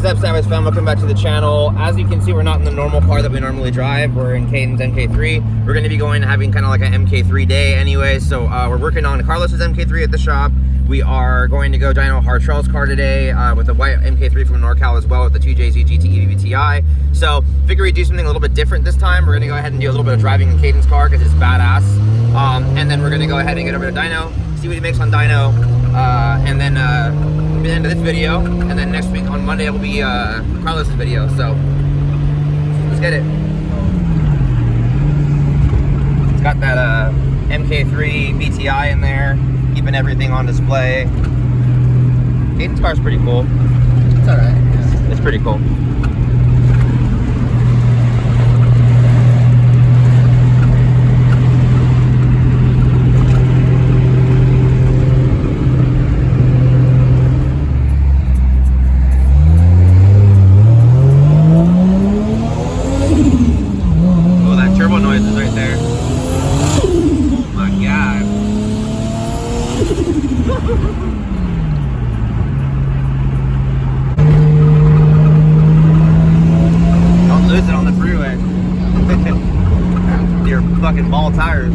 is up, Savage fam? Welcome back to the channel. As you can see, we're not in the normal car that we normally drive. We're in Caden's Mk3. We're going to be going having kind of like an Mk3 day anyway. So we're working on Carlos's Mk3 at the shop. We are going to go dyno Hartrell's car today with the white Mk3 from Norcal as well with the 2jzgte Vvti. So figure we'd do something a little bit different this time. We're going to go ahead and do a little bit of driving in Caden's car because it's badass. And then we're going to go ahead and get over to dyno, see what he makes on dyno, and then the end of this video, and then next week on Monday it will be Carlos's video. So let's get it. It's got that Mk3 Vvti in there, keeping everything on display. Caden's car's pretty cool. It's alright. Yeah. It's pretty cool. Don't lose it on the freeway. Your fucking ball tires.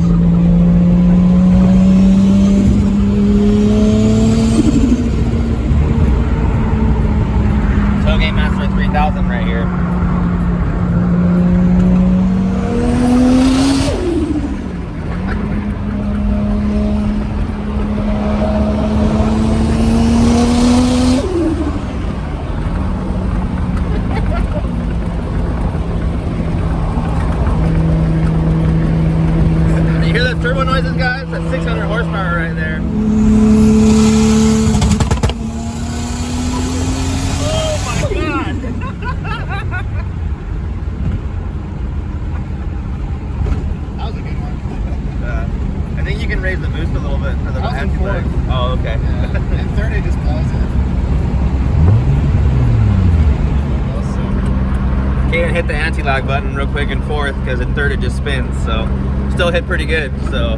Tailgate Master 3000 right here. Turbo noises, guys. That's 600 horsepower right there. Oh my god! That was a good one. I think you can raise the boost a little bit for the fourth. Oh, okay. Yeah. In third, it just pulls it. Caden hit the anti-lag button real quick in fourth because in third it just spins. So still hit pretty good. So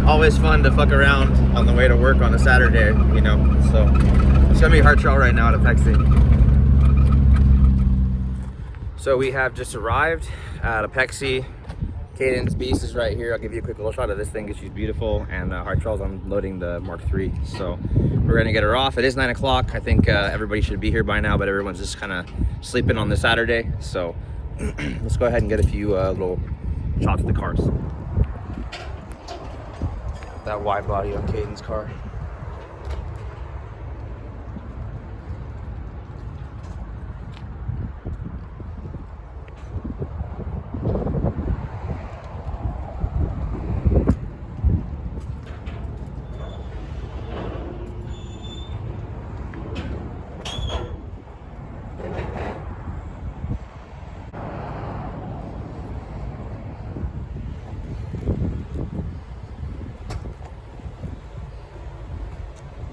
always fun to fuck around on the way to work on a Saturday, you know. So it's gonna be Hartrell right now at Apexi. So we have just arrived at Apexi. Caden's beast is right here. I'll give you a quick little shot of this thing because she's beautiful, and Hartrell's unloading the Mark III. So we're gonna get her off. It is 9 o'clock. I think everybody should be here by now, but everyone's just kind of sleeping on this Saturday. So let's go ahead and get a few little shots of the cars. That wide body on Caden's car.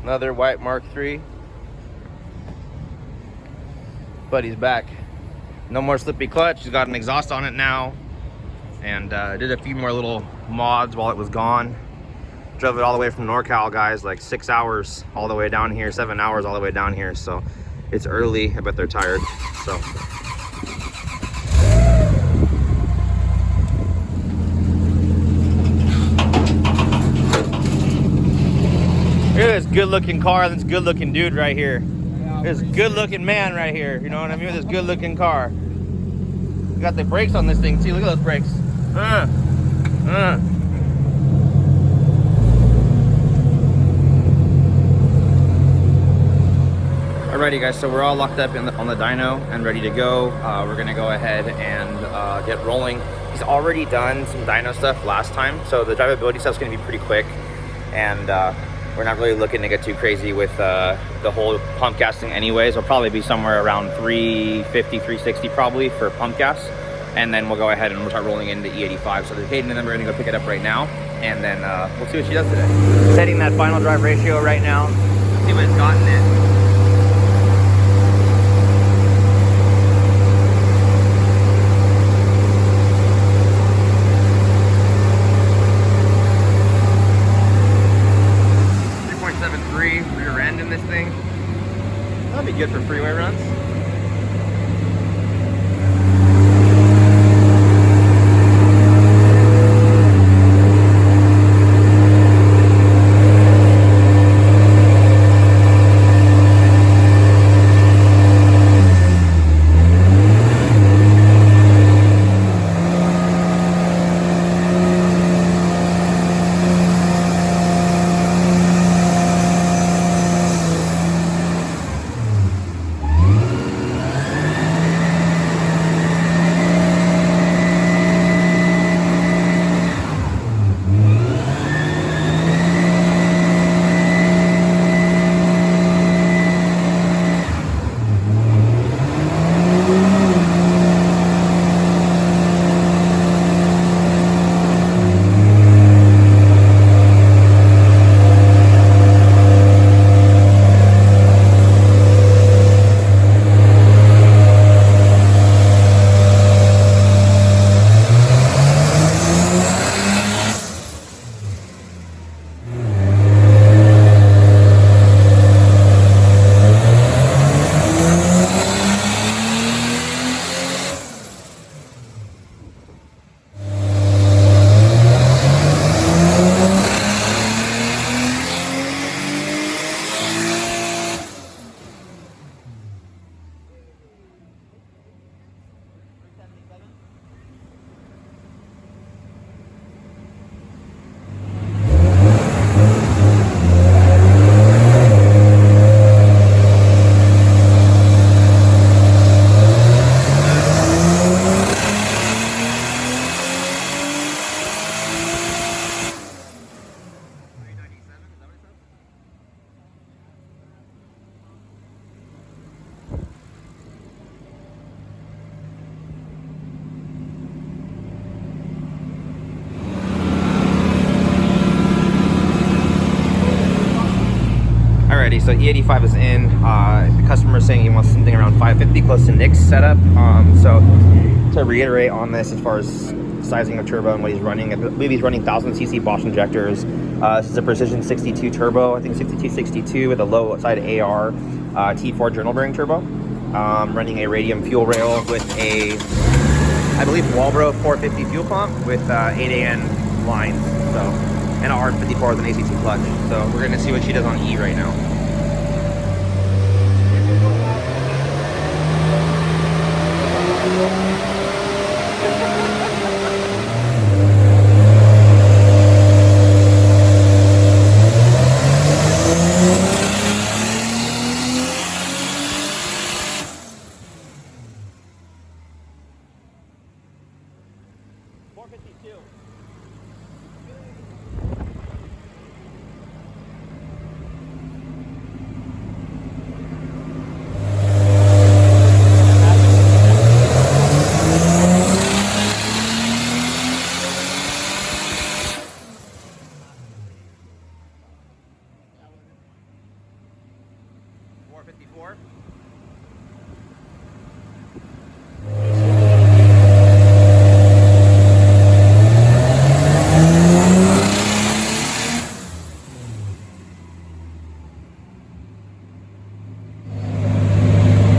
Another white Mark III. But he's back. No more slippy clutch. He's got an exhaust on it now. And did a few more little mods while it was gone. Drove it all the way from Norcal, guys, like 6 hours all the way down here, 7 hours all the way down here. So it's early. I bet they're tired. So look at this good looking car, this good looking dude right here. This good looking man right here. You know what I mean? This good looking car. We got the brakes on this thing too. Look at those brakes. Alrighty guys, so we're all locked up on the dyno and ready to go. We're gonna go ahead and get rolling. He's already done some dyno stuff last time, so the drivability stuff's gonna be pretty quick. And we're not really looking to get too crazy with the whole pump gassing anyways. It'll probably be somewhere around 350, 360 probably for pump gas. And then we'll go ahead and we'll start rolling into E85. So the Caden and then we're gonna go pick it up right now. And then we'll see what she does today. Setting that final drive ratio right now. See what it's gotten in. Rear end in this thing. That'd be good for freeway runs. Alrighty, so E85 is in. The customer is saying he wants something around 550, close to Nick's setup. So to reiterate on this, as far as sizing of turbo and what he's running, I believe he's running 1000cc Bosch injectors. This is a Precision 62 turbo, I think 6262 with a low side AR T4 journal bearing turbo. Running a Radium fuel rail with a, I believe, Walbro 450 fuel pump with 8AN lines. So, and a R54 with an ACT clutch. So we're gonna see what she does on E right now.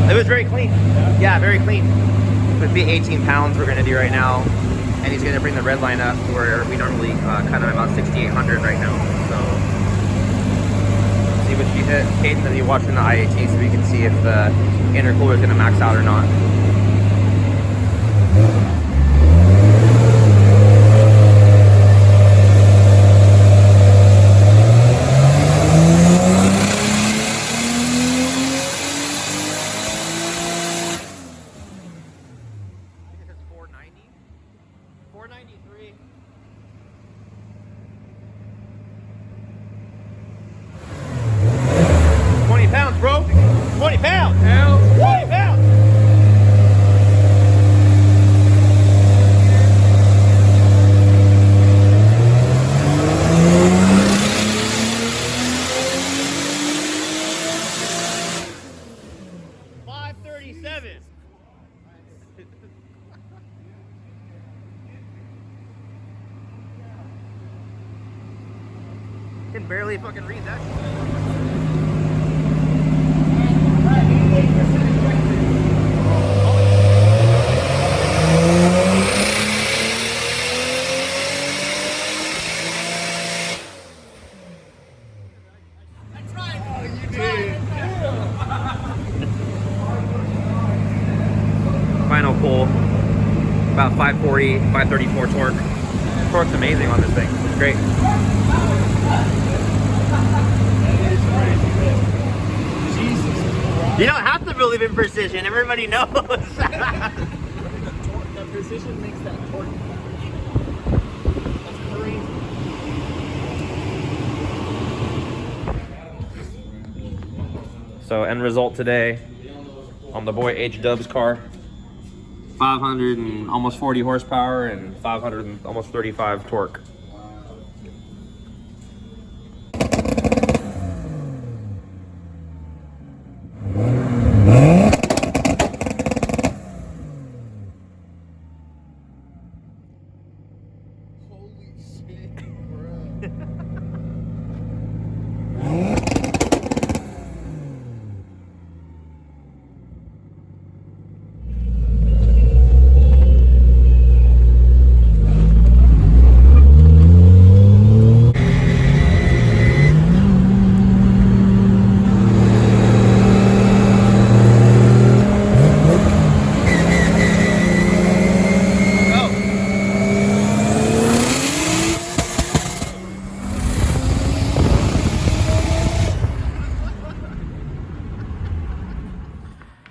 It was very clean. Yeah, very clean. With the 18 pounds we're gonna do right now, and he's gonna bring the red line up where we normally cut on about 6,800 right now. So see what she hit. Caden's gonna be watching the IAT so we can see if the intercooler is gonna max out or not. Bro, 20 pounds. 20 pounds. Can barely fucking read that shit. Final pull, about 540, 534 torque. Torque's amazing on this thing. It's great. You don't have to believe in precision. Everybody knows. The precision makes that torque. That's crazy. So end result today on the boy H-Dub's car. 500 and almost 40 horsepower and 500 and almost 35 torque. Holy shit, bro.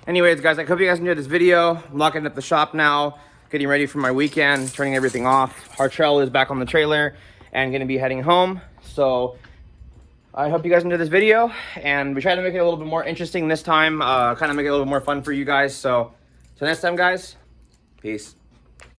Anyways, guys, I hope you guys enjoyed this video. I'm locking up the shop now, getting ready for my weekend, turning everything off. Hartrell is back on the trailer and gonna be heading home. So I hope you guys enjoyed this video, and we try to make it a little bit more interesting this time, kind of make it a little bit more fun for you guys. So next time, guys, peace.